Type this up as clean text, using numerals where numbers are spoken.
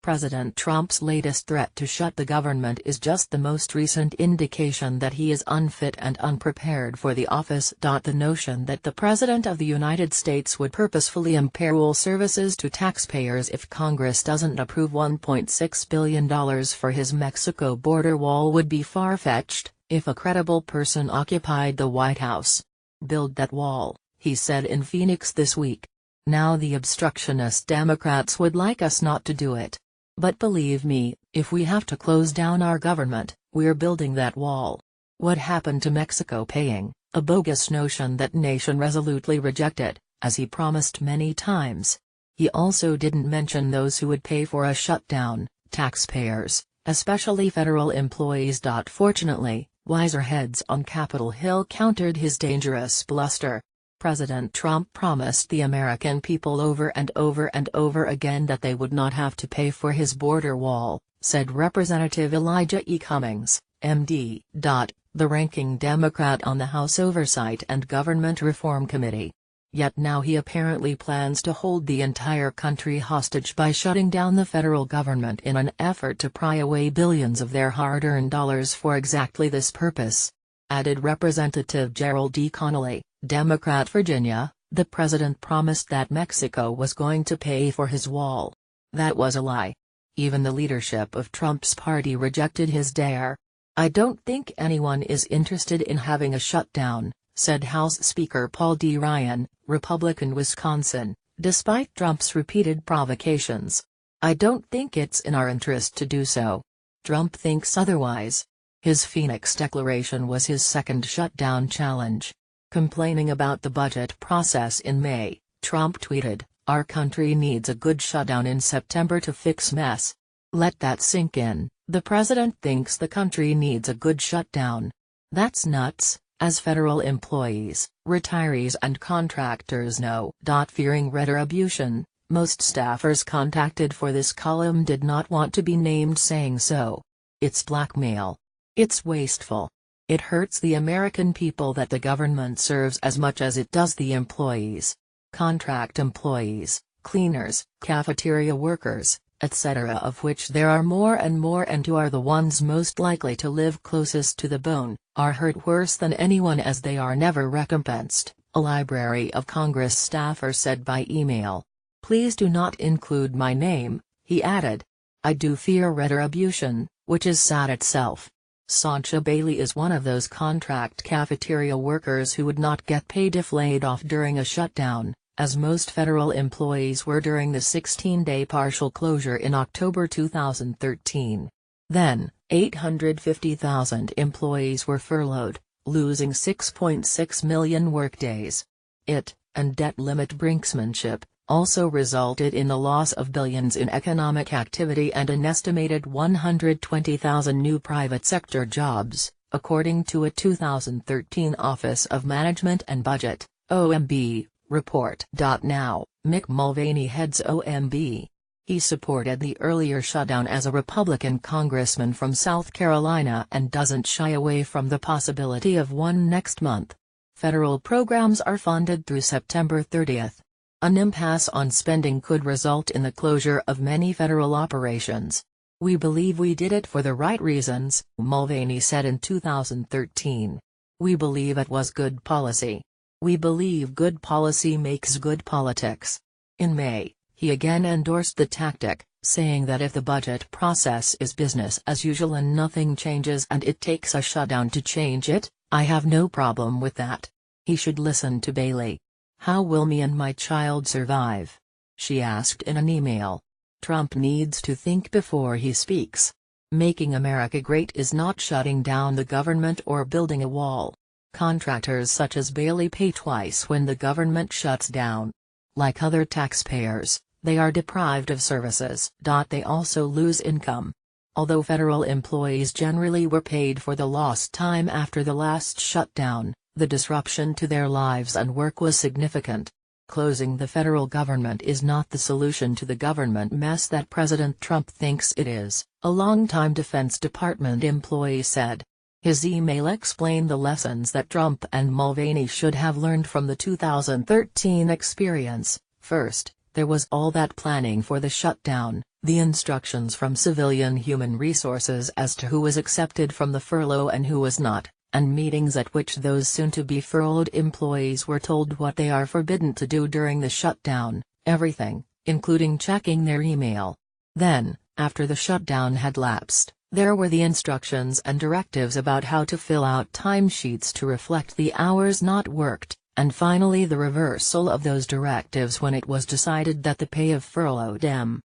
President Trump's latest threat to shut the government is just the most recent indication that he is unfit and unprepared for the office. The notion that the President of the United States would purposefully impair services to taxpayers if Congress doesn't approve $1.6 billion for his Mexico border wall would be far-fetched, if a credible person occupied the White House. "Build that wall," he said in Phoenix this week. "Now the obstructionist Democrats would like us not to do it. But believe me, if we have to close down our government, we're building that wall." What happened to Mexico paying, a bogus notion that nation resolutely rejected, as he promised many times. He also didn't mention those who would pay for a shutdown, taxpayers, especially federal employees. Fortunately, wiser heads on Capitol Hill countered his dangerous bluster. President Trump promised the American people over and over and over again that they would not have to pay for his border wall, said Representative Elijah E. Cummings, MD. The ranking Democrat on the House Oversight and Government Reform Committee. Yet now he apparently plans to hold the entire country hostage by shutting down the federal government in an effort to pry away billions of their hard-earned dollars for exactly this purpose. Added Representative Gerald D. Connolly, Democrat Virginia, the president promised that Mexico was going to pay for his wall. That was a lie. Even the leadership of Trump's party rejected his dare. "I don't think anyone is interested in having a shutdown," said House Speaker Paul D. Ryan, Republican Wisconsin, despite Trump's repeated provocations. "I don't think it's in our interest to do so. Trump thinks otherwise." His Phoenix declaration was his second shutdown challenge. Complaining about the budget process in May, Trump tweeted, "Our country needs a good shutdown in September to fix mess." Let that sink in. The president thinks the country needs a good shutdown. That's nuts, as federal employees, retirees and contractors know. Fearing retribution, most staffers contacted for this column did not want to be named saying so. It's blackmail. It's wasteful. It hurts the American people that the government serves as much as it does the employees. Contract employees, cleaners, cafeteria workers, etc., of which there are more and who are the ones most likely to live closest to the bone, are hurt worse than anyone as they are never recompensed, a Library of Congress staffer said by email. "Please do not include my name," he added. "I do fear retribution, which is sad itself." Sancha Bailey is one of those contract cafeteria workers who would not get paid if laid off during a shutdown, as most federal employees were during the 16-day partial closure in October 2013. Then, 850,000 employees were furloughed, losing 6.6 million workdays. It, and debt limit brinksmanship, also resulted in the loss of billions in economic activity and an estimated 120,000 new private sector jobs, according to a 2013 Office of Management and Budget, OMB, report. Now, Mick Mulvaney heads OMB. He supported the earlier shutdown as a Republican congressman from South Carolina and doesn't shy away from the possibility of one next month. Federal programs are funded through September 30. An impasse on spending could result in the closure of many federal operations. "We believe we did it for the right reasons," Mulvaney said in 2013. "We believe it was good policy. We believe good policy makes good politics." In May, he again endorsed the tactic, saying that if the budget process is business as usual and nothing changes and it takes a shutdown to change it, "I have no problem with that." He should listen to Bailey. "How will me and my child survive?" she asked in an email. Trump needs to think before he speaks. Making America great is not shutting down the government or building a wall. Contractors such as Bailey pay twice when the government shuts down. Like other taxpayers, they are deprived of services. They also lose income. Although federal employees generally were paid for the lost time after the last shutdown, the disruption to their lives and work was significant. Closing the federal government is not the solution to the government mess that President Trump thinks it is, a longtime Defense Department employee said. His email explained the lessons that Trump and Mulvaney should have learned from the 2013 experience. First, there was all that planning for the shutdown, the instructions from civilian human resources as to who was accepted from the furlough and who was not, and meetings at which those soon-to-be furloughed employees were told what they are forbidden to do during the shutdown, everything, including checking their email. Then, after the shutdown had lapsed, there were the instructions and directives about how to fill out timesheets to reflect the hours not worked, and finally the reversal of those directives when it was decided that the pay of furloughed